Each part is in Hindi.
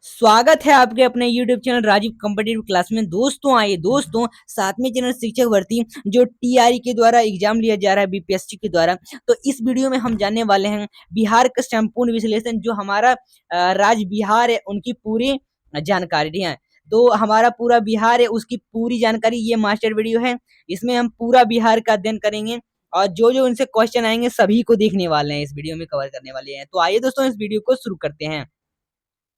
स्वागत है आपके अपने YouTube channel Rajiv competitive class में। दोस्तों आइए दोस्तों, सातवें चैनल शिक्षक भर्ती जो टीआरई के द्वारा एग्जाम लिया जा रहा है बीपीएससी के द्वारा। तो इस वीडियो में हम जानने वाले हैं बिहार का संपूर्ण विश्लेषण, जो हमारा राज्य बिहार है उनकी पूरी जानकारी है। तो हमारा पूरा बिहार है उसकी पूरी जानकारी ये मास्टर वीडियो है। इसमें हम पूरा बिहार का अध्ययन करेंगे और जो जो उनसे क्वेश्चन आएंगे सभी को देखने वाले हैं, इस वीडियो में कवर करने वाले हैं। तो आइए दोस्तों इस वीडियो को शुरू करते हैं।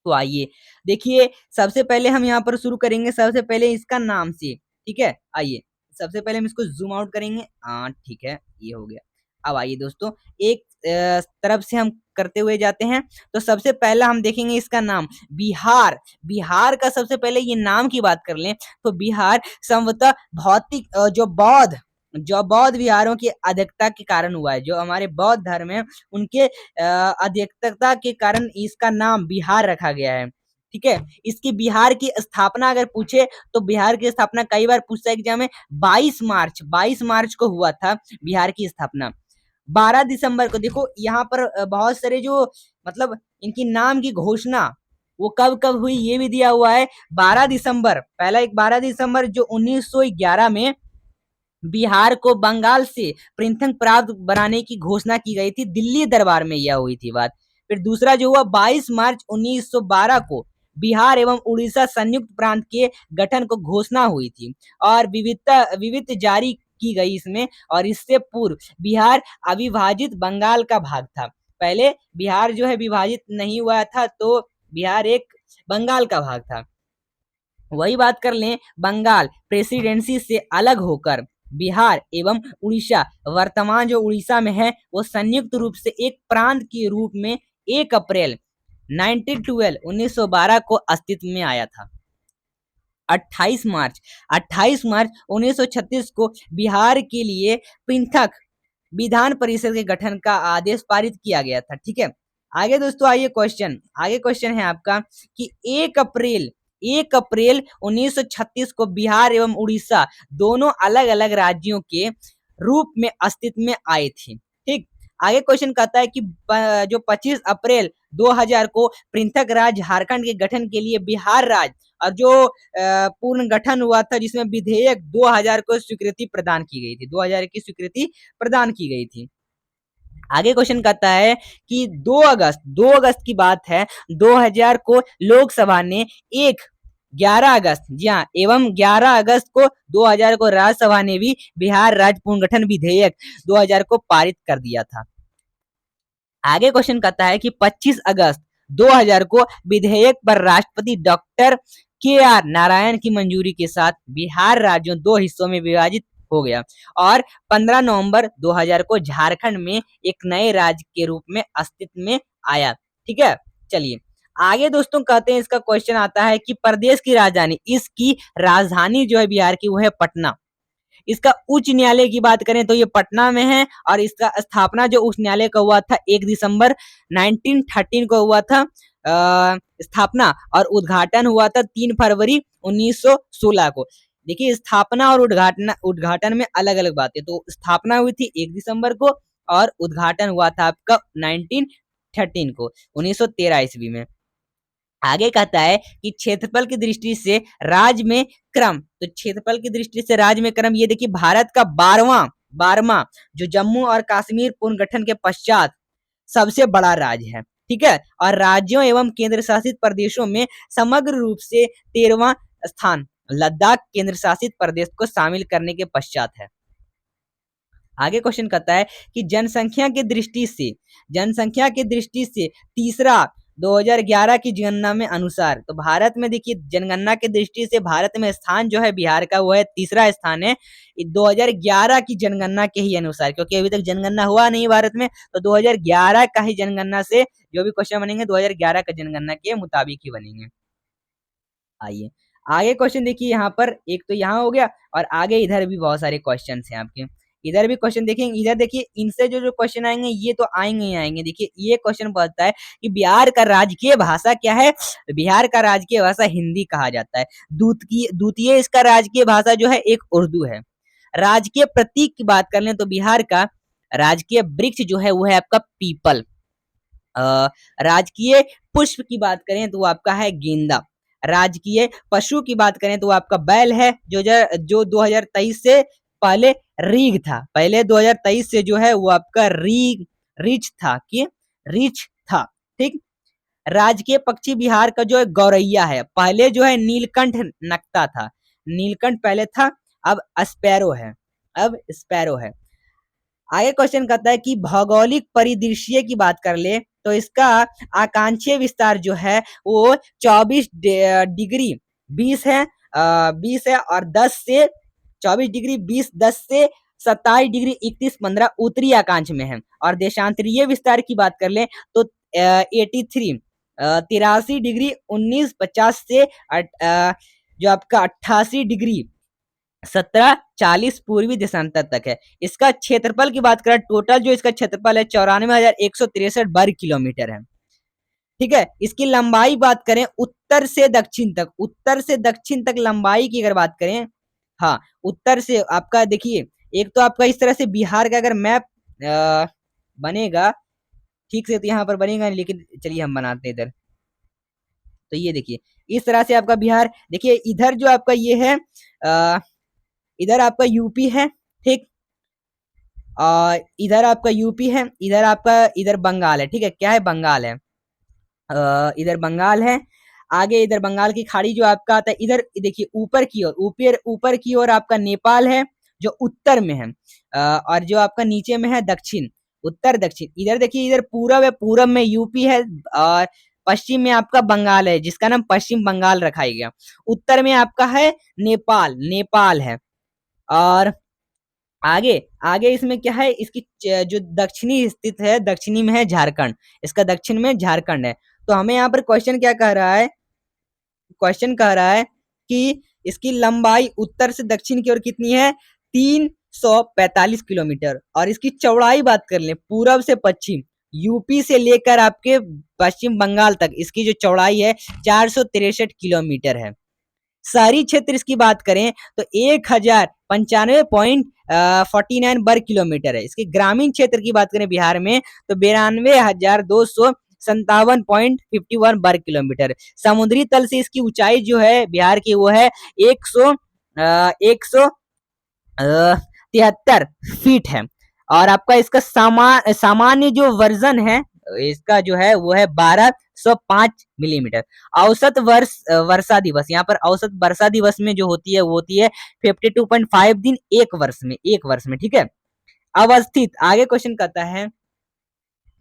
तो आइए देखिए, सबसे पहले हम यहाँ पर शुरू करेंगे सबसे पहले इसका नाम से। ठीक है, आइए सबसे पहले हम इसको जूम आउट करेंगे। हाँ ठीक है, ये हो गया। अब आइए दोस्तों, एक तरफ से हम करते हुए जाते हैं। तो सबसे पहला हम देखेंगे इसका नाम बिहार। बिहार का सबसे पहले ये नाम की बात कर लें तो बिहार संभवतः भौतिक जो बौद्ध विहारों की अधिकता के कारण हुआ है। जो हमारे बौद्ध धर्म है उनके अधिकता के कारण इसका नाम बिहार रखा गया है। ठीक है, इसकी बिहार की स्थापना अगर पूछे तो बिहार की स्थापना कई बार पूछता है एग्जाम में। 22 मार्च को हुआ था बिहार की स्थापना। 12 दिसंबर को देखो यहाँ पर बहुत सारे जो मतलब इनकी नाम की घोषणा वो कब कब हुई ये भी दिया हुआ है। 12 दिसंबर, पहला एक 12 दिसंबर जो 1911 में बिहार को बंगाल से पृथक प्रांत बनाने की घोषणा की गई थी। दिल्ली दरबार में यह हुई थी बात। फिर दूसरा जो हुआ 22 मार्च 1912 को बिहार एवं उड़ीसा संयुक्त प्रांत के गठन को घोषणा हुई थी और विविध जारी की गई इसमें। और इससे पूर्व बिहार अविभाजित बंगाल का भाग था। पहले बिहार जो है विभाजित नहीं हुआ था, तो बिहार एक बंगाल का भाग था। वही बात कर लें, बंगाल प्रेसिडेंसी से अलग होकर बिहार एवं उड़ीसा, वर्तमान जो उड़ीसा में है, वो संयुक्त रूप से एक प्रांत के रूप में 1 अप्रैल 1912 को अस्तित्व में आया था। 28 मार्च 1936 को बिहार के लिए पृथक विधान परिषद के गठन का आदेश पारित किया गया था। ठीक है, आगे दोस्तों आइए आगे क्वेश्चन है आपका कि 1 अप्रैल 1936 को बिहार एवं उड़ीसा दोनों अलग अलग राज्यों के रूप में अस्तित्व में आए थे। ठीक, आगे क्वेश्चन कहता है कि जो 25 अप्रैल 2000 को पृथक राज्य झारखंड के गठन के लिए बिहार राज्य और जो पूर्ण गठन हुआ था जिसमें विधेयक 2000 को स्वीकृति प्रदान की गई थी, 2000 की स्वीकृति प्रदान की गई थी। आगे क्वेश्चन कहता है कि 2 अगस्त की बात है, 2000 को लोकसभा ने 11 अगस्त, जी हाँ, एवं 11 अगस्त को 2000 को राज्यसभा ने भी बिहार राज्य पुनर्गठन विधेयक 2000 को पारित कर दिया था। आगे क्वेश्चन कहता है कि 25 अगस्त 2000 को विधेयक पर राष्ट्रपति डॉक्टर के.आर. नारायण की मंजूरी के साथ बिहार राज्यों 2 हिस्सों में विभाजित हो गया और 15 नवंबर 2000 को झारखंड में एक नए राज्य के रूप में अस्तित्व में आया। ठीक है, चलिए आगे दोस्तों कहते हैं, इसका क्वेश्चन आता है कि प्रदेश की राजधानी, इसकी राजधानी जो है बिहार की वो है पटना। इसका उच्च न्यायालय की बात करें तो ये पटना में है और इसका स्थापना जो उच्च न्यायालय का हुआ था 1 दिसंबर 1913 को हुआ था स्थापना, और उद्घाटन हुआ था 3 फरवरी 1916 को। देखिए स्थापना और उद्घाटन में अलग अलग बातें। तो स्थापना हुई थी 1 दिसंबर को और उद्घाटन हुआ था आपका 1913 को, 1913 ईस्वी में। आगे कहता है कि क्षेत्रफल की दृष्टि से राज्य में क्रम, तो क्षेत्रफल की दृष्टि से राज्य में क्रम ये देखिए भारत का 12वां जो जम्मू और कश्मीर पुनर्गठन के पश्चात सबसे बड़ा राज्य है। ठीक है, और राज्यों एवं केंद्र शासित प्रदेशों में समग्र रूप से 13वां स्थान लद्दाख केंद्र शासित प्रदेश को शामिल करने के पश्चात है। आगे क्वेश्चन कहता है कि जनसंख्या की दृष्टि से तीसरा 2011 की जनगणना में अनुसार, तो भारत में देखिए जनगणना की दृष्टि से भारत में स्थान जो है बिहार का वो है तीसरा स्थान है 2011 की जनगणना के ही अनुसार, क्योंकि अभी तक जनगणना हुआ नहीं भारत में। तो 2011 का ही जनगणना से जो भी क्वेश्चन बनेंगे 2011 का जनगणना के मुताबिक ही बनेंगे। आइए आगे क्वेश्चन देखिए, यहाँ पर एक तो यहाँ हो गया और आगे इधर भी बहुत सारे क्वेश्चन हैं आपके। इधर भी क्वेश्चन देखेंगे, इधर देखिए इनसे जो जो क्वेश्चन आएंगे ये तो आएंगे ही आएंगे। देखिए ये क्वेश्चन बताता है कि बिहार का राजकीय भाषा क्या है। बिहार का राजकीय भाषा हिंदी कहा जाता है। द्वितीय इसका राजकीय भाषा जो है एक उर्दू है। राजकीय प्रतीक की बात कर लें तो बिहार का राजकीय वृक्ष जो है वो है आपका पीपल। राजकीय पुष्प की बात करें तो वो आपका है गेंदा। राजकीय पशु की बात करें तो वो आपका बैल है, जो 2023 से पहले रीग था। पहले 2023 से जो है वो आपका रीच था, कि रीच था। ठीक। राजकीय पक्षी बिहार का जो है गौरैया है। पहले जो है नीलकंठ नकता था, नीलकंठ पहले था, अब स्पैरो है, अब स्पैरो है। आगे क्वेश्चन कहता है कि भौगोलिक परिदृश्य की बात कर ले तो इसका आकांक्षीय विस्तार जो है वो 24 डिग्री 20 है, 20 है, और 10 से 24 डिग्री 20 10 से 27 डिग्री 31 15 उत्तरी आकांक्ष में है। और देशांतरीय विस्तार की बात कर ले तो 83 डिग्री 19 50 से जो आपका 88 डिग्री 17 40 पूर्वी देशांतर तक है। इसका क्षेत्रफल की बात करें, टोटल जो इसका क्षेत्रफल है 94,163 वर्ग किलोमीटर है। ठीक है। इसकी लंबाई बात करें उत्तर से दक्षिण तक, उत्तर से दक्षिण तक लंबाई की अगर बात करें, हाँ, उत्तर से आपका देखिए, एक तो आपका इस तरह से बिहार का अगर मैप बनेगा ठीक से तो यहाँ पर बनेगा नहीं, लेकिन चलिए हम बनाते हैं इधर। तो ये देखिए इस तरह से आपका बिहार, देखिए इधर जो आपका ये है, इधर आपका यूपी है। ठीक। इधर आपका यूपी है, इधर आपका इधर बंगाल है। ठीक है, क्या है, बंगाल है। इधर बंगाल है। आगे इधर बंगाल की खाड़ी जो आपका आता है, इधर देखिए ऊपर की ओर, ऊपर की ओर आपका नेपाल है जो उत्तर में है, और जो आपका नीचे में है दक्षिण, उत्तर दक्षिण। इधर देखिए इधर पूरब है, पूरब में यूपी है, और पश्चिम में आपका बंगाल है जिसका नाम पश्चिम बंगाल रखा गया। उत्तर में आपका है नेपाल, नेपाल है। और आगे आगे इसमें क्या है, इसकी जो दक्षिणी स्थित है, दक्षिणी में है झारखंड, इसका दक्षिण में झारखंड है। तो हमें यहाँ पर क्वेश्चन क्या कह रहा है, क्वेश्चन कह रहा है कि इसकी लंबाई उत्तर से दक्षिण की ओर कितनी है, 345 किलोमीटर। और इसकी चौड़ाई बात कर लें पूरब से पश्चिम, यूपी से लेकर आपके पश्चिम बंगाल तक इसकी जो चौड़ाई है 463 किलोमीटर है। शहरी क्षेत्र इसकी बात करें तो 1095.49 वर्ग किलोमीटर है। इसके ग्रामीण क्षेत्र की बात करें बिहार में तो 92,257.51 वर्ग किलोमीटर। समुद्री तल से इसकी ऊंचाई जो है बिहार की वो है 173 फीट है। और आपका इसका सामान्य जो वर्जन है इसका जो है वो है 1205 मिलीमीटर। औसत वर्षा दिवस, यहाँ पर औसत वर्षा दिवस में जो होती है वो होती है 52.5 दिन एक वर्ष में, एक वर्ष में। ठीक है। अवस्थित, आगे क्वेश्चन कहता है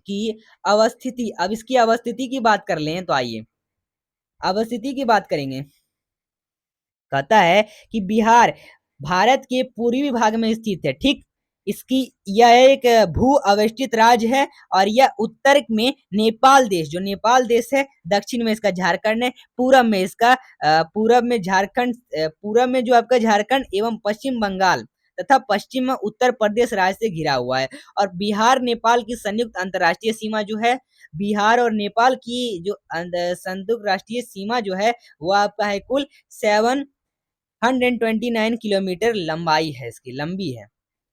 कि अवस्थिति, अब इसकी अवस्थिति की बात कर लें तो आइए अवस्थिति की बात करेंगे। कहता है कि बिहार भारत के पूर्वी भाग में स्थित है। ठीक। इसकी यह एक भू अवस्थित राज्य है, और यह उत्तर में नेपाल देश, जो नेपाल देश है, दक्षिण में इसका झारखंड है, पूरब में इसका पूरब में झारखंड, पूरब में जो आपका झारखंड एवं पश्चिम बंगाल तथा पश्चिम में उत्तर प्रदेश राज्य से घिरा हुआ है। और बिहार नेपाल की संयुक्त अंतर्राष्ट्रीय सीमा जो है, बिहार और नेपाल की जो संयुक्त राष्ट्रीय सीमा जो है वो आपका है कुल 729 किलोमीटर लंबाई है, इसकी लंबी है।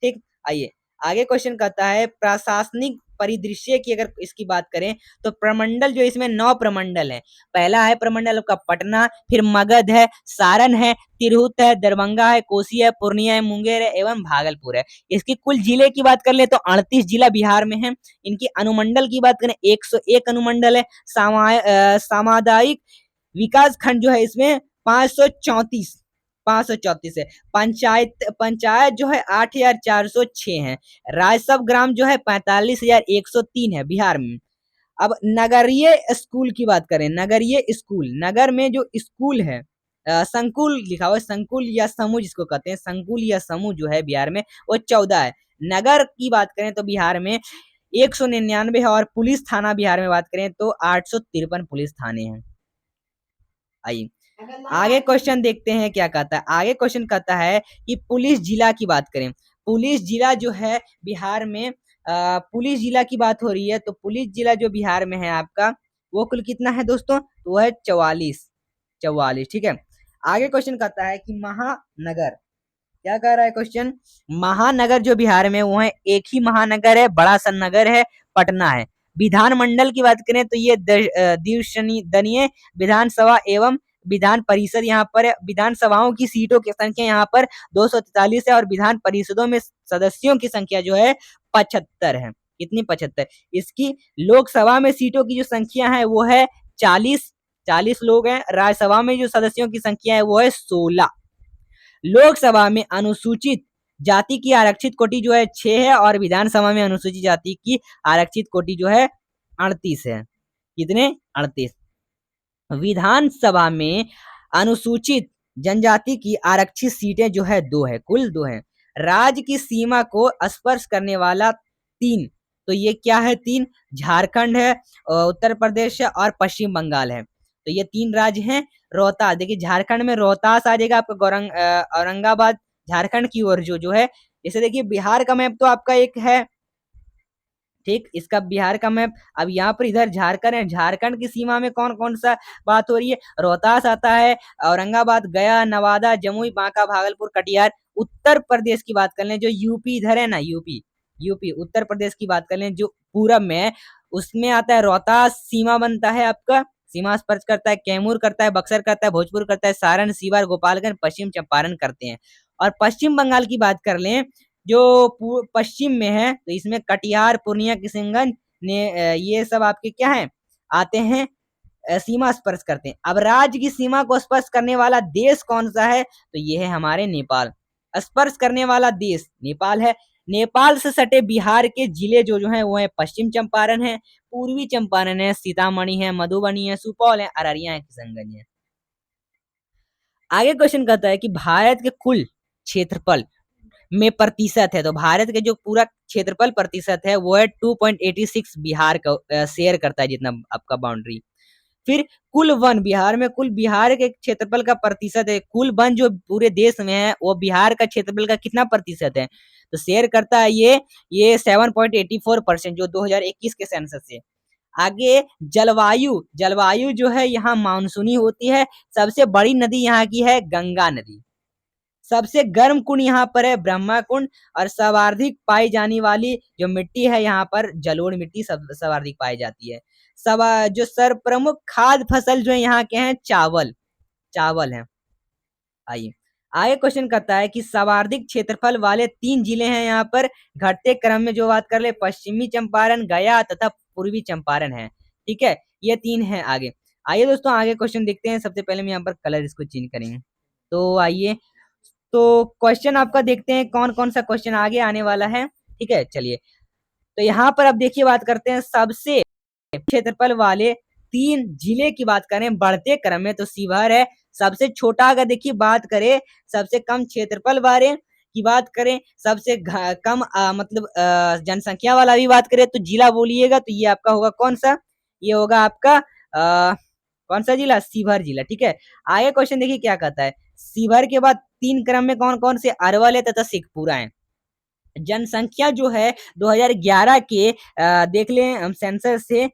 ठीक। आइए आगे क्वेश्चन कहता है प्रशासनिक परिदृश्य की अगर इसकी बात करें तो प्रमंडल जो इसमें 9 प्रमंडल है। पहला है प्रमंडल आपका पटना, फिर मगध है, सारण है, तिरहुत है, दरभंगा है, कोसी है, पूर्णिया है, मुंगेर है एवं भागलपुर है। इसकी कुल जिले की बात कर ले तो 38 जिला बिहार में है। इनकी अनुमंडल की बात करें 101 अनुमंडल है। सामुदायिक विकास खंड जो है इसमें 534 है। पंचायत जो है 8,406 है। राजस्व ग्राम जो है 45,103 है बिहार में। अब नगरीय स्कूल की बात करें, नगरीय स्कूल, नगर में जो स्कूल है, संकुल लिखा हुआ है, संकुल या समूह जिसको कहते हैं, संकुल या समूह जो है बिहार में वो 14 है। नगर की बात करें तो बिहार में 199 है। और पुलिस थाना बिहार में बात करें तो 853 पुलिस थाने हैं। आइए आगे क्वेश्चन देखते हैं क्या कहता है। आगे क्वेश्चन कहता है कि पुलिस जिला की बात करें। पुलिस जिला जो है बिहार में, पुलिस जिला की बात हो रही है तो पुलिस जिला जो बिहार में है आपका वो कुल कितना है दोस्तों, तो वो है 44। ठीक है। आगे क्वेश्चन कहता है कि महानगर, क्या कह रहा है क्वेश्चन, महानगर जो बिहार में वो है एक ही महानगर है, बड़ा सा नगर है, पटना है। विधानमंडल की बात करें तो ये द्विसदनीय विधानसभा एवं विधान परिषद यहाँ पर है। विधानसभाओं की सीटों की संख्या यहाँ पर 243 है और विधान परिषदों में सदस्यों की संख्या जो है 75 है। कितनी? 75। इसकी लोकसभा में सीटों की जो संख्या है वो है 40 लोग हैं। राज्यसभा में जो सदस्यों की संख्या है वो है 16। लोकसभा में अनुसूचित जाति की आरक्षित कोटि जो है 6 है और विधानसभा में अनुसूचित जाति की आरक्षित कोटि जो है 38 है। कितने? 38। विधानसभा में अनुसूचित जनजाति की आरक्षित सीटें जो है 2 है, कुल 2 है। राज्य की सीमा को स्पर्श करने वाला 3, तो ये क्या है? 3 झारखंड है, उत्तर प्रदेश है और पश्चिम बंगाल है। तो ये 3 राज्य हैं। रोहतास, देखिए झारखंड में रोहतास आ जाएगा आपका, औरंगाबाद झारखंड की ओर जो है। जैसे देखिए बिहार का मैप तो आपका एक है, ठीक, इसका बिहार का मैप। अब यहाँ पर इधर झारखंड है, झारखंड की सीमा में कौन कौन सा बात हो रही है? रोहतास आता है, औरंगाबाद, गया, नवादा, जमुई, बांका, भागलपुर, कटिहार। उत्तर प्रदेश की बात कर लें, जो यूपी इधर है ना, यूपी उत्तर प्रदेश की बात कर लें, जो पूरब में है, उसमें आता है रोहतास, सीमा बनता है आपका, सीमा स्पर्श करता है, कैमूर करता है, बक्सर करता है, भोजपुर करता है, सारण, सीवार, गोपालगंज, पश्चिम चंपारण करते हैं। और पश्चिम बंगाल की बात कर लें, जो पश्चिम में है, तो इसमें कटिहार, पूर्णिया, किशनगंज ने ये सब आपके क्या है? आते हैं, सीमा स्पर्श करते हैं। अब राज्य की सीमा को स्पर्श करने वाला देश कौन सा है? तो ये है हमारे नेपाल। स्पर्श करने वाला देश नेपाल है। नेपाल से सटे बिहार के जिले जो है वो है पश्चिम चंपारण है, पूर्वी चंपारण है, सीतामढ़ी है, मधुबनी है, सुपौल है, अररिया है, किशनगंज है। आगे क्वेश्चन कहता है कि भारत के कुल क्षेत्रफल में प्रतिशत है, तो भारत के जो पूरा क्षेत्रफल प्रतिशत है वो है 2.86 बिहार का शेयर करता है, जितना आपका बाउंड्री। फिर कुल वन, बिहार में कुल बिहार के क्षेत्रफल का प्रतिशत है, कुल वन जो पूरे देश में है वो बिहार का क्षेत्रफल का कितना प्रतिशत है? तो शेयर करता है ये 7.84% जो 2021 के सेंसस से। आगे जलवायु जो है यहाँ मानसूनी होती है। सबसे बड़ी नदी यहाँ की है गंगा नदी। सबसे गर्म कुंड यहाँ पर है ब्रह्मा कुंड। और सर्वाधिक पाई जाने वाली जो मिट्टी है यहाँ पर जलोढ़ मिट्टी सर्वाधिक पाई जाती है। सब जो सर्वप्रमुख खाद्य फसल जो है यहाँ के हैं चावल है। आइए आगे क्वेश्चन करता है कि सर्वाधिक क्षेत्रफल वाले 3 जिले हैं यहाँ पर, घटते क्रम में जो बात कर ले, पश्चिमी चंपारण, गया तथा पूर्वी चंपारण है। ठीक है, ये 3 हैं। आगे आइए दोस्तों, आगे क्वेश्चन देखते हैं। सबसे पहले हम यहाँ पर कलर इसको चेंज करेंगे। तो आइए, तो क्वेश्चन आपका देखते हैं कौन कौन सा क्वेश्चन आगे आने वाला है। ठीक है, चलिए, तो यहाँ पर अब देखिए बात करते हैं सबसे क्षेत्रफल वाले 3 जिले की बात करें बढ़ते क्रम में, तो शिवहर है सबसे छोटा। अगर देखिए बात करें सबसे कम क्षेत्रफल वाले की बात करें, सबसे कम मतलब जनसंख्या वाला भी बात करें, तो जिला बोलिएगा तो ये आपका होगा कौन सा? ये होगा आपका कौन सा जिला? शिवहर जिला। ठीक है, आगे क्वेश्चन देखिए क्या कहता है। शिवहर के बाद 3 क्रम में कौन कौन से? अरवल है तथा शेखपुरा है। जनसंख्या जो है 2011 के देख लें हम सेंसस से,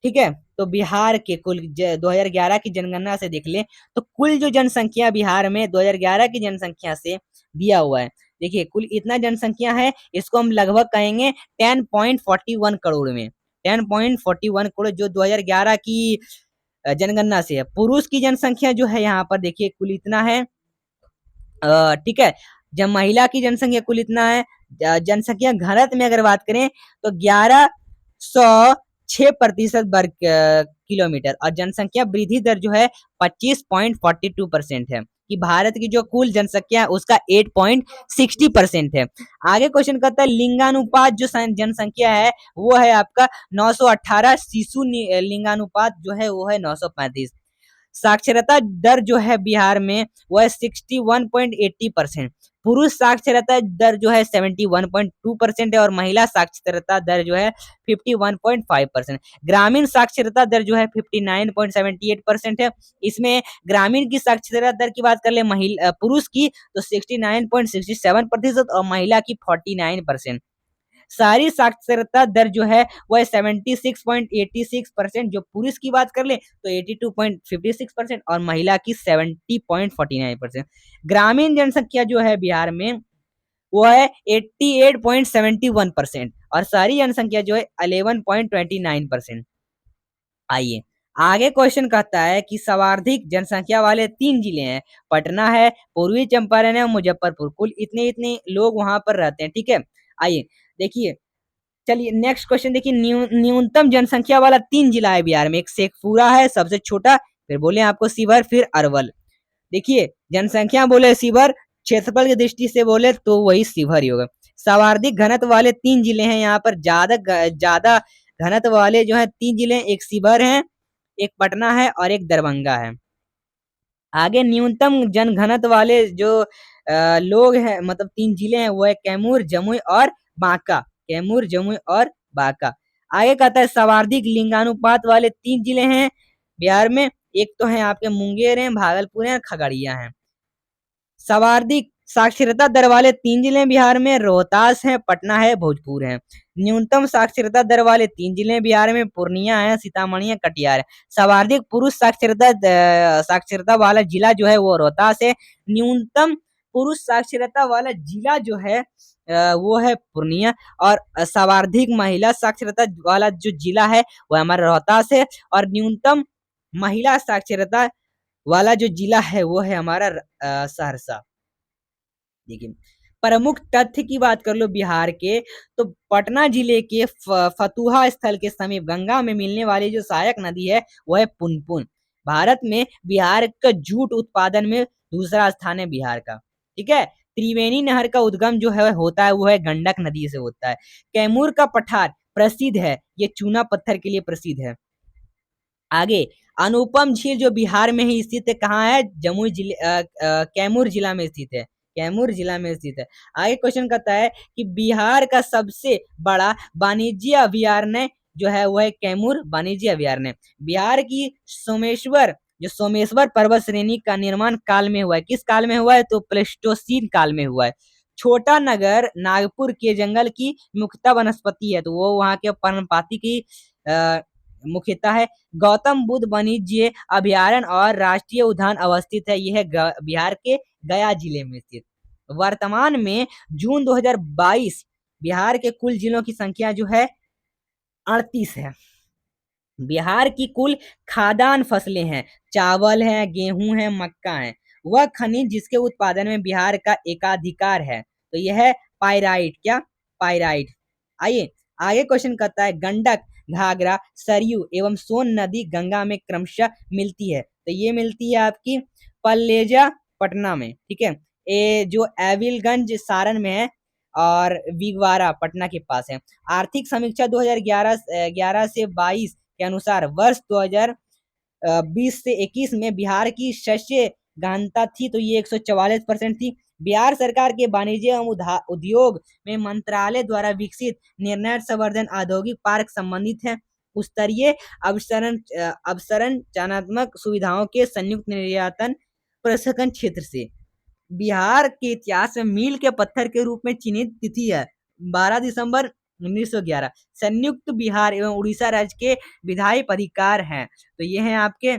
ठीक है, तो बिहार के कुल 2011 की जनगणना से देख ले, तो कुल जो जनसंख्या बिहार में 2011 की जनसंख्या से दिया हुआ है। देखिए कुल इतना जनसंख्या है, इसको हम लगभग कहेंगे 10.41 करोड़ में, 10.41 करोड़ जो 2011 की जनगणना से है। पुरुष की जनसंख्या जो है यहाँ पर देखिए कुल इतना है, ठीक है। जब महिला की जनसंख्या कुल इतना है। जनसंख्या घनत्व में अगर बात करें तो 1106% वर्ग किलोमीटर, और जनसंख्या वृद्धि दर जो है 25.42% है, कि भारत की जो कुल जनसंख्या है उसका 8.60% है। आगे क्वेश्चन करता है लिंगानुपात जो जनसंख्या है वो है आपका 918, शिशु लिंगानुपात जो है वो है 935। साक्षरता दर जो है बिहार में वो है 61.80%। पुरुष साक्षरता दर जो है 71.2% है और महिला साक्षरता दर जो है 51.5%। ग्रामीण साक्षरता दर जो है 59.78% है। इसमें ग्रामीण की साक्षरता दर की बात कर ले महिला पुरुष की तो 69.67% और महिला की 49%। सारी साक्षरता दर जो है वह 76.86%। जो पुरुष की बात कर ले तो 82.56% और महिला की 70.49%। ग्रामीण जनसंख्या जो है बिहार में वो है 88.71%। और शहरी जनसंख्या जो है 11.29%। आइए आगे क्वेश्चन कहता है कि सर्वाधिक जनसंख्या वाले 3 जिले हैं, पटना है, पूर्वी चंपारण है और मुजफ्फरपुर। कुल इतने इतने लोग वहां पर रहते हैं, ठीक है। आइए देखिए, चलिए नेक्स्ट क्वेश्चन देखिए, न्यूनतम जनसंख्या वाला 3 जिला है बिहार में। एक शेखपुरा है सबसे छोटा, फिर बोले आपको शिवहर, फिर अरवल। देखिए जनसंख्या बोले शिवहर, क्षेत्रफल की दृष्टि से बोले तो वही शिवहर ही होगा। सर्वाधिक घनत्व वाले 3 जिले हैं यहाँ पर, ज्यादा घनत्व वाले जो है 3 जिले, एक शिवहर है, एक पटना है और एक दरभंगा है। आगे न्यूनतम जनघनत्व वाले जो लोग हैं, मतलब 3 जिले हैं, वो है कैमूर, जमुई और बांका। कैमूर, जमुई और बांका। आगे कहता है सर्वाधिक लिंगानुपात वाले 3 जिले हैं बिहार में। एक तो है आपके मुंगेर है, भागलपुर है और खगड़िया है। सर्वाधिक साक्षरता दर वाले 3 जिले बिहार में रोहतास है, पटना है, भोजपुर है। न्यूनतम साक्षरता दर वाले 3 जिले बिहार में पूर्णिया है, सीतामढ़ी है, कटिहार है। सर्वाधिक पुरुष साक्षरता वाला जिला जो है वो रोहतास है। न्यूनतम पुरुष साक्षरता वाला जिला जो है वो है पूर्णिया। और सर्वाधिक महिला साक्षरता वाला जो जिला है वो हमारा रोहतास है। और न्यूनतम महिला साक्षरता वाला जो जिला है वो है हमारा सहरसा। देखिए प्रमुख तथ्य की बात कर लो बिहार के, तो पटना जिले के फतुहा स्थल के समीप गंगा में मिलने वाली जो सहायक नदी है वो है पुनपुन। भारत में बिहार का जूट उत्पादन में दूसरा स्थान है बिहार का, ठीक है। त्रिवेणी नहर का उद्गम जो है होता है वो है गंडक नदी से होता है। कैमूर का पठार प्रसिद्ध है, ये चूना पत्थर के लिए प्रसिद्ध है। आगे अनुपम झील जो बिहार में ही स्थित है, कहाँ है, जमुई जिले कैमूर जिला में स्थित है। कैमूर जिला में स्थित है। आगे क्वेश्चन कहता है कि बिहार का सबसे बड़ा वाणिज्य अभयारण्य जो है वो है कैमूर वाणिज्य अभयारण्य। बिहार की सोमेश्वर पर्वत श्रेणी का निर्माण काल में हुआ है। किस काल में हुआ है, तो प्लेस्टोसीन काल में हुआ है। छोटा नगर नागपुर के जंगल की मुख्यता वनस्पति है, तो वो वहाँ के पर्णपाती की मुख्यता है। गौतम बुद्ध वाणिज्य अभयारण्य और राष्ट्रीय उद्यान अवस्थित है, यह बिहार के गया जिले में स्थित। वर्तमान में जून 2022 बिहार के कुल जिलों की संख्या जो है 38 है। बिहार की कुल खाद्यान्न फसलें हैं, चावल है, गेहूं है, मक्का है। वह खनिज जिसके उत्पादन में बिहार का एकाधिकार है, तो यह है पाइराइट। क्या, पाइराइट। आइए आगे क्वेश्चन करता है, गंडक, घाघरा, सरयू एवं सोन नदी गंगा में क्रमशः मिलती है, तो ये मिलती है आपकी पल्लेजा पटना में, ठीक है। ये जो एविलगंज सारण में है और विगवारा पटना के पास है। आर्थिक समीक्षा 2011 से 22 के अनुसार वर्ष 2020 से 21 में बिहार की शस्य गहनता थी, तो ये 144% थी। बिहार सरकार के वाणिज्य एवं उद्योग में मंत्रालय द्वारा विकसित निर्णय संवर्धन औद्योगिक पार्क संबंधित है। स्तरीय अवसंरचनात्मक सुविधाओं के संयुक्त निर्यातन प्रसंस्करण क्षेत्र से। बिहार के इतिहास में मील के पत्थर के रूप में चिन्हित तिथि है 12 दिसंबर 1911। संयुक्त बिहार एवं उड़ीसा राज्य के विधायी अधिकार हैं, तो ये हैं आपके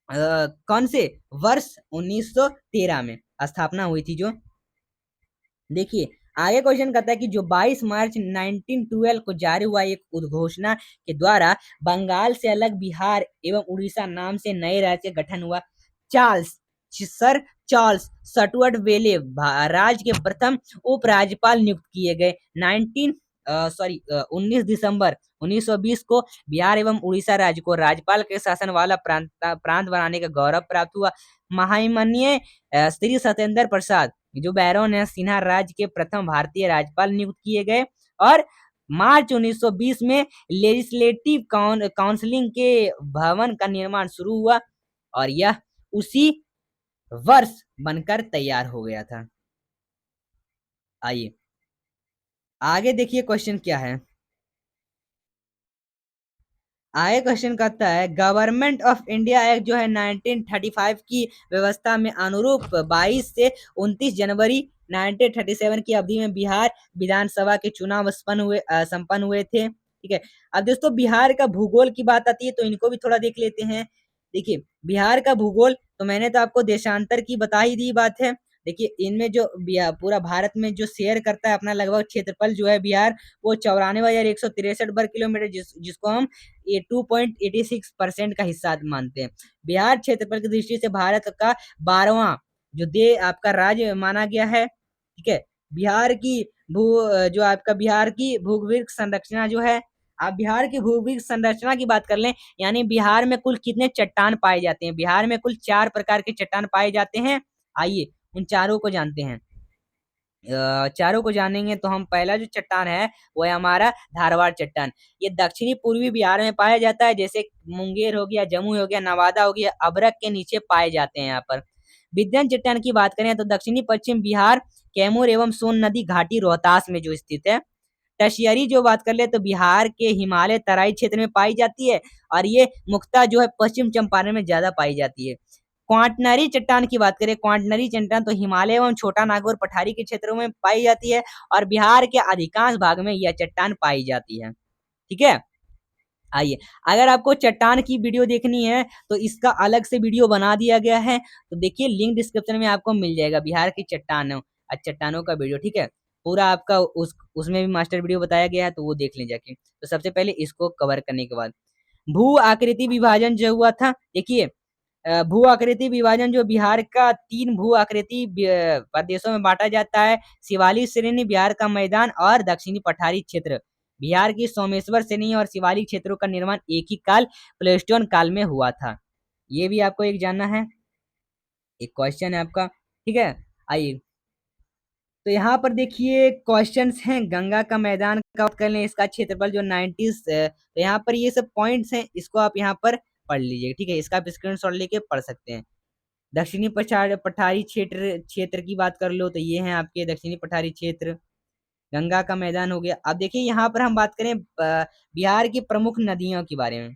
कौन से वर्ष 1913 में स्थापना हुई थी जो। देखिए आगे क्वेश्चन कहता है कि जो 22 मार्च 1912 को जारी हुआ एक उद्घोषणा के द्वारा बंगाल से अलग बिहार एवं उड़ीसा नाम से नए राज्य का गठन हुआ। सर चार्ल्स स्टुअर्ट वेले राज्य के प्रथम उपराज्यपाल नियुक्त किए गए। 19 दिसंबर 1920 को बिहार एवं उड़ीसा राज्य को राज्यपाल के शासन वाला प्रांत बनाने का गौरव प्राप्त हुआ। महामहिम श्री सत्येंद्र प्रसाद जो बैरोन है सिन्हा राज्य के प्रथम भारतीय राज्यपाल नियुक्त किए गए। और मार्च 1920 में लेजिस्लेटिव काउंसिलिंग के भवन का निर्माण शुरू हुआ और यह उसी वर्ष बनकर तैयार हो गया था। आइए आगे देखिए क्वेश्चन क्या है। आगे क्वेश्चन कहता है गवर्नमेंट ऑफ इंडिया एक्ट जो है 1935 की व्यवस्था में अनुरूप 22 से 29 जनवरी 1937 की अवधि में बिहार विधानसभा के चुनाव संपन्न हुए थे, ठीक है। अब दोस्तों बिहार का भूगोल की बात आती है तो इनको भी थोड़ा देख लेते हैं। देखिए बिहार का भूगोल तो मैंने तो आपको देशांतर की बता ही दी बात है। देखिए इनमें जो पूरा भारत में जो शेयर करता है अपना लगभग क्षेत्रफल जो है बिहार, वो 94,163 वर्ग किलोमीटर, जिसको हम ये 2.86% का हिस्सा मानते हैं। बिहार क्षेत्रफल की दृष्टि से भारत का 12वां जो दे आपका राज्य माना गया है, ठीक है। बिहार की भू जो आपका बिहार की भूगर्भ संरचना जो है, आप बिहार की भूगर्भ संरचना की बात कर लें, यानी बिहार में कुल कितने चट्टान पाए जाते हैं। बिहार में कुल 4 प्रकार के चट्टान पाए जाते हैं। आइए उन चारों को जानते हैं। चारों को जानेंगे तो हम पहला जो चट्टान है वो है हमारा धारवाड़ चट्टान। ये दक्षिणी पूर्वी बिहार में पाया जाता है, जैसे मुंगेर हो गया, जमुई हो गया, नवादा हो गया, अभरक के नीचे पाए जाते हैं यहाँ पर। विद्यन चट्टान की बात करें तो दक्षिणी पश्चिम बिहार, कैमूर एवं सोन नदी घाटी रोहतास में जो स्थित है। टशियरी जो बात कर ले तो बिहार के हिमालय तराई क्षेत्र में पाई जाती है, और ये मुख्यतः जो है पश्चिम चंपारण में ज्यादा पाई जाती है। क्वांटनरी चट्टान की बात करें, क्वांटनरी चट्टान तो हिमालय एवं छोटा नागौर पठारी के क्षेत्रों में पाई जाती है, और बिहार के अधिकांश भाग में यह चट्टान पाई जाती है। ठीक है। आइए, अगर आपको चट्टान की वीडियो देखनी है तो इसका अलग से वीडियो बना दिया गया है, तो देखिए लिंक डिस्क्रिप्शन में आपको मिल जाएगा, बिहार की चट्टानों का वीडियो, ठीक है। पूरा आपका उसमें भी मास्टर वीडियो बताया गया है, तो वो देख लीजिए जाके। तो सबसे पहले इसको कवर करने के बाद भू आकृति विभाजन जो हुआ था, देखिए भू आकृति विभाजन जो बिहार का 3 भू आकृति प्रदेशों में बांटा जाता है। शिवालिक श्रेणी, बिहार का मैदान और दक्षिणी पठारी क्षेत्र। बिहार की सोमेश्वर श्रेणी और शिवालिक क्षेत्रों का निर्माण एक ही काल प्लेस्टोन काल में हुआ था। ये भी आपको एक जानना है, एक क्वेश्चन है आपका, ठीक है। आइए, तो यहाँ पर देखिए क्वेश्चंस हैं, गंगा का मैदान का बात कर लें, इसका क्षेत्रफल जो 90, तो यहाँ पर ये सब पॉइंट्स हैं, इसको आप यहाँ पर पढ़ लीजिए, ठीक है। इसका आप स्क्रीनशॉट लेके पढ़ सकते हैं। दक्षिणी पठारी क्षेत्र क्षेत्र की बात कर लो तो ये है आपके दक्षिणी पठारी क्षेत्र। गंगा का मैदान हो गया। अब देखिए यहाँ पर हम बात करें बिहार की प्रमुख नदियों के बारे में।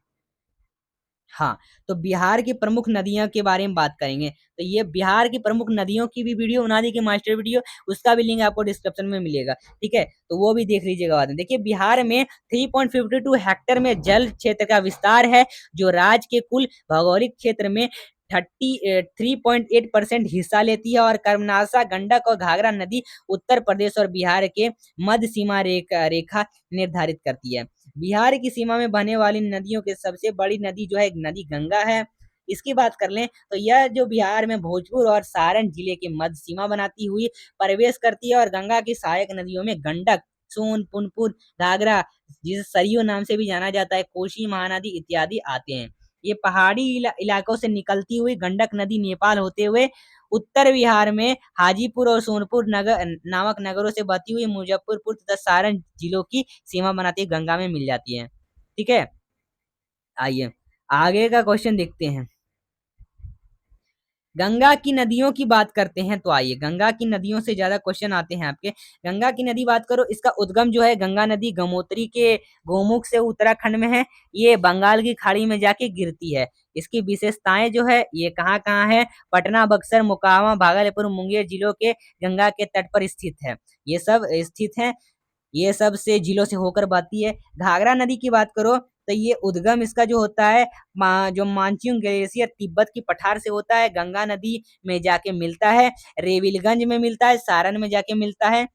हाँ, तो बिहार की प्रमुख नदियों के बारे में बात करेंगे, तो ये बिहार की प्रमुख नदियों की भी वीडियो बना दी, कि मास्टर वीडियो, उसका भी लिंक आपको डिस्क्रिप्शन में मिलेगा, ठीक है। तो वो भी देख लीजिएगा बाद में। देखिए बिहार में 3.52 हेक्टेयर में जल क्षेत्र का विस्तार है, जो राज्य के कुल भौगोलिक क्षेत्र में 3.8% हिस्सा लेती है, और कर्मनाशा, गंडक और घाघरा नदी उत्तर प्रदेश और बिहार के मध्य सीमा रेखा निर्धारित करती है। बिहार की सीमा में बहने वाली नदियों की सबसे बड़ी नदी जो है नदी गंगा है। इसकी बात कर लें तो यह जो बिहार में भोजपुर और सारण जिले के मध्य सीमा बनाती हुई प्रवेश करती है, और गंगा की सहायक नदियों में गंडक, सोन, पुनपुन, घाघरा, जिसे सरयू नाम से भी जाना जाता है, कोसी महानदी इत्यादि आते हैं। ये पहाड़ी इलाकों से निकलती हुई गंडक नदी नेपाल होते हुए उत्तर बिहार में हाजीपुर और सोनपुर नगर नामक नगरों से बहती हुई मुजफ्फरपुर तथा सारण जिलों की सीमा बनाती गंगा में मिल जाती है। ठीक है। आइए आगे का क्वेश्चन देखते हैं। गंगा की नदियों की बात करते हैं, तो आइए गंगा की नदियों से ज्यादा क्वेश्चन आते हैं आपके। गंगा की नदी बात करो, इसका उद्गम जो है गंगा नदी गंगोत्री के गोमुख से उत्तराखंड में है। ये बंगाल की खाड़ी में जाके गिरती है। इसकी विशेषताएं जो है ये कहाँ कहाँ है, पटना, बक्सर, मोकामा, भागलपुर, मुंगेर जिलों के गंगा के तट पर स्थित है। ये सब स्थित है, ये सब से जिलों से होकर बहती है। घाघरा नदी की बात करो तो ये उद्गम इसका जो होता है जो मानचुंग ग्लेशियर तिब्बत की पठार से होता है, गंगा नदी में जाके मिलता है, रेविलगंज में मिलता है, सारण में जाके मिलता है।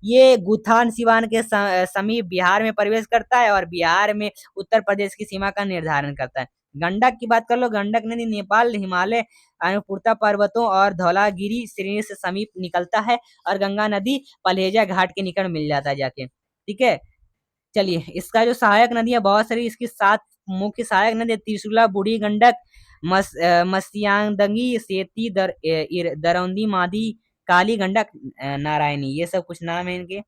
ये गुथान सिवान के समीप बिहार में प्रवेश करता है, और बिहार में उत्तर प्रदेश की सीमा का निर्धारण करता है। गंडक की बात कर लो, गंडक नदी नेपाल, हिमालय, अनुपुरता पर्वतों और धौलागिरी श्रेणी से समीप निकलता है, और गंगा नदी पलहेजा घाट के निकट मिल जाता है जाके। ठीक है। चलिए, इसका जो सहायक नदी है बहुत सारी, इसकी 7 मुख्य सहायक नदी, त्रिशूला, बूढ़ी गंडक, मत्स्यांगदंगी, सेती, दरौंदी, माधी, काली गंडक, नारायणी, ये सब कुछ नाम है इनके।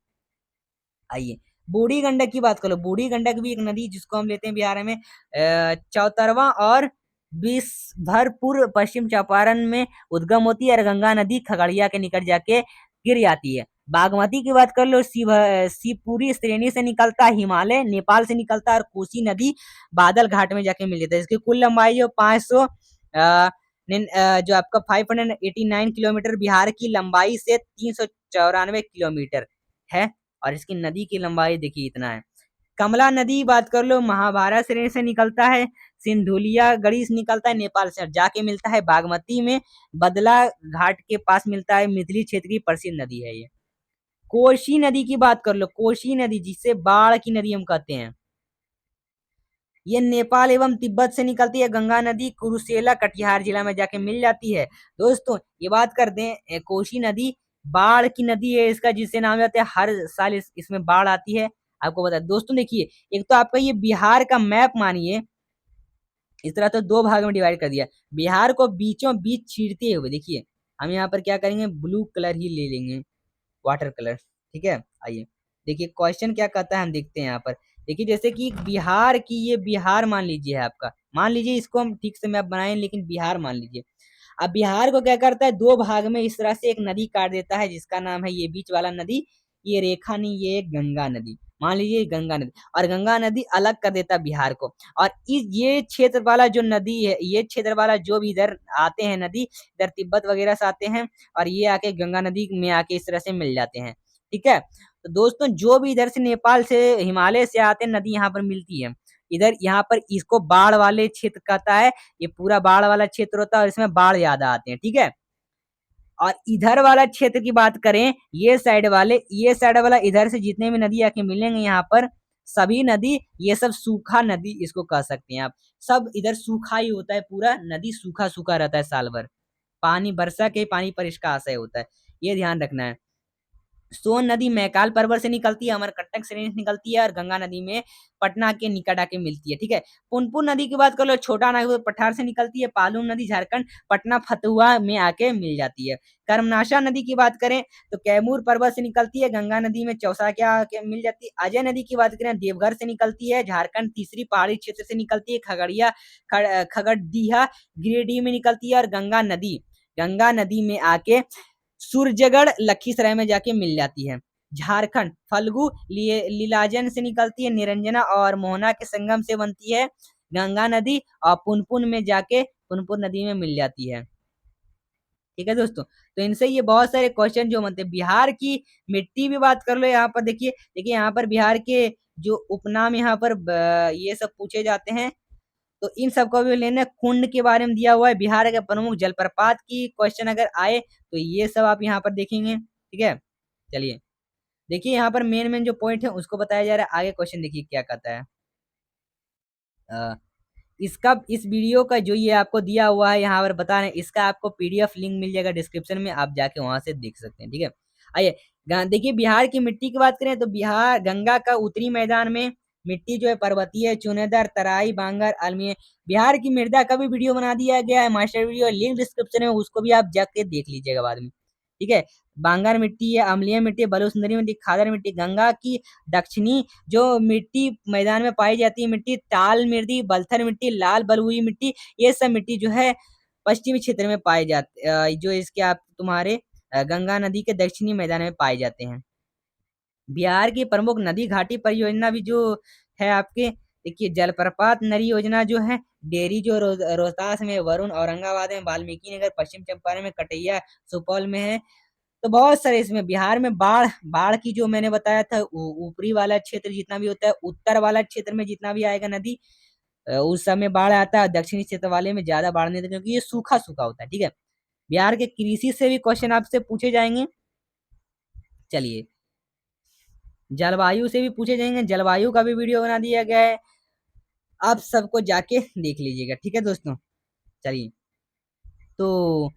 आइए बूढ़ी गंडक की बात करो। बूढ़ी गंडक भी एक नदी जिसको हम लेते हैं बिहार में चौतरवा और बिसभरपुर पश्चिम चंपारण में उद्गम होती है, और गंगा नदी खगड़िया के निकट जाके गिर जाती है। बागमती की बात कर लो, शिवपुरी श्रेणी से निकलता है, हिमालय नेपाल से निकलता है, और कोसी नदी बादल घाट में जाके मिल जाता है। इसकी कुल लंबाई जो 500 जो आपका 589 किलोमीटर, बिहार की लंबाई से 394 किलोमीटर है, और इसकी नदी की लंबाई देखिए इतना है। कमला नदी बात कर लो, महाभारत श्रेणी से निकलता है, सिंधुलिया गढ़ी से निकलता है नेपाल से, जाके मिलता है बागमती में, बदला घाट के पास मिलता है, मिथिली क्षेत्र की प्रसिद्ध नदी है ये। कोसी नदी की बात कर लो, कोसी नदी जिसे बाढ़ की नदी हम कहते हैं, ये नेपाल एवं तिब्बत से निकलती है। गंगा नदी कुरुसेला कटिहार जिला में जाके मिल जाती है। दोस्तों ये बात कर दें, कोसी नदी बाढ़ की नदी है इसका, जिससे नाम जाता है, हर साल इसमें बाढ़ आती है, आपको बता। दोस्तों देखिए, एक तो आपका ये बिहार का मैप मानिए, इस तरह तो दो भाग में डिवाइड कर दिया, बिहार को बीचों बीच छीड़ते हुए, देखिए हम यहाँ पर क्या करेंगे, ब्लू कलर ही ले लेंगे, वाटर कलर, ठीक है। आइए देखिए क्वेश्चन क्या कहता है, हम देखते हैं यहाँ पर। देखिए जैसे कि बिहार की, ये बिहार मान लीजिए है आपका, मान लीजिए इसको हम ठीक से मैप बनाएं, लेकिन बिहार मान लीजिए। अब बिहार को क्या करता है, दो भाग में इस तरह से एक नदी काट देता है, जिसका नाम है, ये बीच वाला नदी, ये रेखा नहीं, ये एक गंगा नदी, मान लीजिए गंगा नदी, और गंगा नदी अलग कर देता है बिहार को। और इस ये क्षेत्र वाला जो नदी है, ये क्षेत्र वाला जो भी इधर आते हैं नदी, इधर तिब्बत वगैरह से आते हैं, और ये आके गंगा नदी में आके इस तरह से मिल जाते हैं, ठीक है। तो दोस्तों जो भी इधर से नेपाल से, हिमालय से आते हैं, नदी यहाँ पर मिलती है, इधर यहाँ पर इसको बाढ़ वाले क्षेत्र कहता है, ये पूरा बाढ़ वाला क्षेत्र होता है, और इसमें बाढ़ ज्यादा आते हैं, ठीक है। और इधर वाला क्षेत्र की बात करें, ये साइड वाले, ये साइड वाला, इधर से जितने भी नदी आके मिलेंगे यहाँ पर, सभी नदी, ये सब सूखा नदी इसको कह सकते हैं आप, सब इधर सूखा ही होता है, पूरा नदी सूखा सूखा रहता है साल भर, पानी वर्षा के पानी पर इसका आशय होता है, ये ध्यान रखना है। सोन नदी मैकाल पर्वत से निकलती है, अमरकंटक श्रेणी से निकलती है, और गंगा नदी में पटना के निकट आके मिलती है, ठीक है। पुनपुन नदी की बात कर लो, छोटा नागपुर पठार से निकलती है, पालूम नदी झारखंड पटना फतुहा में आके मिल जाती है। कर्मनाशा नदी की बात करें तो कैमूर पर्वत से निकलती है, गंगा नदी में चौसा के आके मिल जाती है। अजय नदी की बात करें, देवघर से निकलती है, झारखंड तीसरी पहाड़ी क्षेत्र से निकलती है, खगड़िया खगड़िया गिरिडीह में निकलती है, और गंगा नदी में आके सूरजगढ़ लखीसराय में जाके मिल जाती है। झारखंड फल्गु लीलाजन से निकलती है, निरंजना और मोहना के संगम से बनती है गंगा नदी, और पुनपुन में जाके पुनपुन नदी में मिल जाती है, ठीक है दोस्तों। तो इनसे ये बहुत सारे क्वेश्चन जो बनते हैं। बिहार की मिट्टी भी बात कर लो, यहाँ पर देखिए, यहाँ पर बिहार के जो उपनाम यहाँ पर ये सब पूछे जाते हैं, तो इन सबको भी लेना। कुंड के बारे में दिया हुआ है, बिहार के प्रमुख जलप्रपात की क्वेश्चन अगर आए तो ये सब आप यहाँ पर देखेंगे, ठीक है। चलिए देखिए, यहाँ पर मेन मेन जो पॉइंट है उसको बताया जा रहा है। आगे क्वेश्चन देखिए क्या कहता है। इसका, इस वीडियो का जो ये आपको दिया हुआ है यहाँ पर बता रहे हैं, इसका आपको पीडीएफ लिंक मिल जाएगा डिस्क्रिप्शन में, आप जाके वहां से देख सकते हैं, ठीक है। आइए देखिए, बिहार की मिट्टी की बात करें तो बिहार गंगा का उत्तरी मैदान में मिट्टी जो है पर्वतीय है, चुनेदार, तराई, बांगर, अलमी। बिहार की मृदा का भी वीडियो बना दिया गया है, मास्टर वीडियो, लिंक डिस्क्रिप्शन में, उसको भी आप जाके देख लीजिएगा बाद में, ठीक है। बांगर मिट्टी है, अम्लीय मिट्टी, बलुआ सुंदरी मिट्टी, खादर मिट्टी। गंगा की दक्षिणी जो मिट्टी मैदान में पाई जाती है मिट्टी, ताल मिट्टी, बलथर मिट्टी, लाल बलुई मिट्टी, ये सब मिट्टी जो है पश्चिमी क्षेत्र में पाए जाते, जो इसके आप तुम्हारे गंगा नदी के दक्षिणी मैदान में पाए जाते हैं। बिहार की प्रमुख नदी घाटी परियोजना भी जो है आपके, देखिए जलप्रपात नरी योजना जो है, डेरी जो रोहतास में, वरुण औरंगाबाद में, वाल्मीकि नगर पश्चिम चंपारण में, कटैया सुपौल में है। तो बहुत सारे इसमें बिहार में बाढ़ बाढ़ की जो मैंने बताया था, ऊपरी वाला क्षेत्र जितना भी होता है, उत्तर वाला क्षेत्र में जितना भी आएगा नदी, उस समय बाढ़ आता है, दक्षिणी क्षेत्र वाले में ज्यादा बाढ़ नहीं आता, क्योंकि ये सूखा सूखा होता है, ठीक है। बिहार के कृषि से भी क्वेश्चन आपसे पूछे जाएंगे। चलिए, जलवायु से भी पूछे जाएंगे, जलवायु का भी वीडियो बना दिया गया है, आप सबको जाके देख लीजिएगा, ठीक है दोस्तों। चलिए, तो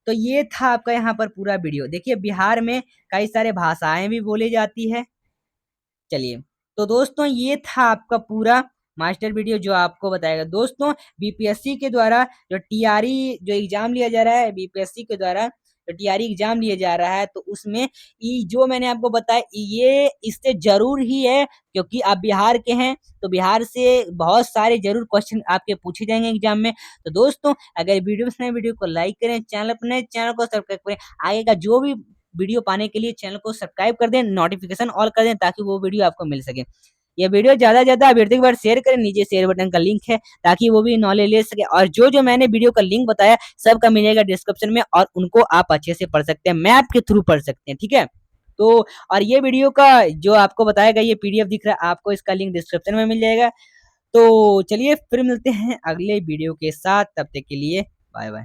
ये था आपका यहाँ पर पूरा वीडियो। देखिए बिहार में कई सारे भाषाएं भी बोली जाती है। चलिए, तो दोस्तों ये था आपका पूरा मास्टर वीडियो जो आपको बताएगा। दोस्तों बीपीएससी के द्वारा जो टीआरई जो एग्जाम लिया जा रहा है, बीपीएससी के द्वारा जो टीआरई एग्जाम लिया जा रहा है, तो उसमें ये जो मैंने आपको बताया, ये इससे जरूर ही है, क्योंकि आप बिहार के हैं, तो बिहार से बहुत सारे जरूर क्वेश्चन आपके पूछे जाएंगे एग्जाम में। तो दोस्तों अगर वीडियो पसंद है, वीडियो को लाइक करें, चैनल को सब्सक्राइब करें, आगे का जो भी वीडियो पाने के लिए चैनल को सब्सक्राइब कर दें, नोटिफिकेशन ऑल कर दें, ताकि वो वीडियो आपको मिल सके। ये वीडियो ज्यादा से ज्यादा अभ्यर्थी के बार शेयर करें, नीचे शेयर बटन का लिंक है, ताकि वो भी नॉलेज ले सके। और जो जो मैंने वीडियो का लिंक बताया सबका मिलेगा डिस्क्रिप्शन में, और उनको आप अच्छे से पढ़ सकते हैं, मैप के थ्रू पढ़ सकते हैं, ठीक है। तो और ये वीडियो का जो आपको बताया गया, ये पीडीएफ दिख रहा है आपको, इसका लिंक डिस्क्रिप्शन में मिल जाएगा। तो चलिए फिर मिलते हैं अगले वीडियो के साथ, तब तक के लिए बाय बाय।